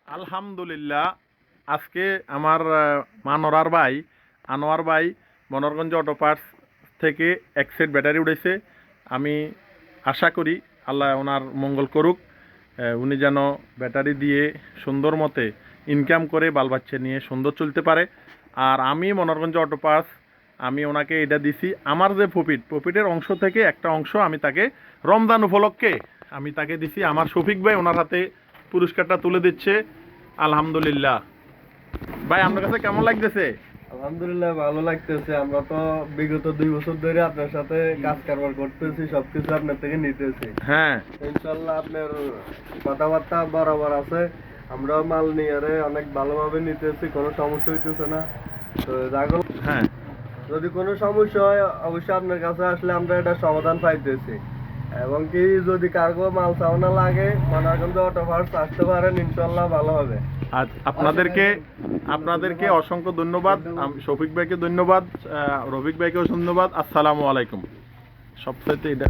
আলহামদুলিল্লাহ। আজকে আমার আনোয়ার ভাই মনোরগঞ্জ অটো পার্টস থেকে এক সেট ব্যাটারি উঠেছে। আমি আশা করি আল্লাহ ওনার মঙ্গল করুক। উনি যেন ব্যাটারি দিয়ে সুন্দর মতে ইনকাম করে বাল বাচ্চা নিয়ে সুন্দর চলতে পারে। আর আমি মনোরগঞ্জ অটো পার্টস আমি ওনাকে এটা দিছি, আমার যে প্রফিটের অংশ থেকে একটা অংশ আমি তাকে রমজান উপলক্ষে আমি তাকে দিছি। আমার শফিক ভাই ওনার হাতে পুরস্কারটা তুলে দিচ্ছে। আলহামদুলিল্লাহ। ভাই আপনার কাছে কেমন লাগতেছে? আলহামদুলিল্লাহ, ভালো লাগতেছে। আমরা তো বিগত 2 বছর ধরে আপনার সাথে কাজ কারবার করতেছি, সবকিছু আপনার থেকে নিতেছি। হ্যাঁ, ইনশাল্লাহ আপনার কথাবার্তা বরাবর আছে। আমরা মাল নিয়ে অনেক ভালোভাবে নিতেছি, কোনো সমস্যা হইতেছে না। তো যাগো, হ্যাঁ, যদি কোনো সমস্যা হয় অবশ্যই আপনার কাছে আসলে আমরা এটা সমাধান পাইতেছি। এবং কি যদি কার্গো মাল চাওনা লাগে মনারগঞ্জ অটো পার্টস আসতে পারেন, ইনশাল্লাহ ভালো হবে। আর আপনাদেরকে অসংখ্য ধন্যবাদ। শফিক ভাইকে ধন্যবাদ, রফিক ভাইকেও ধন্যবাদ। আসসালামু আলাইকুম। সবচাইতে এটা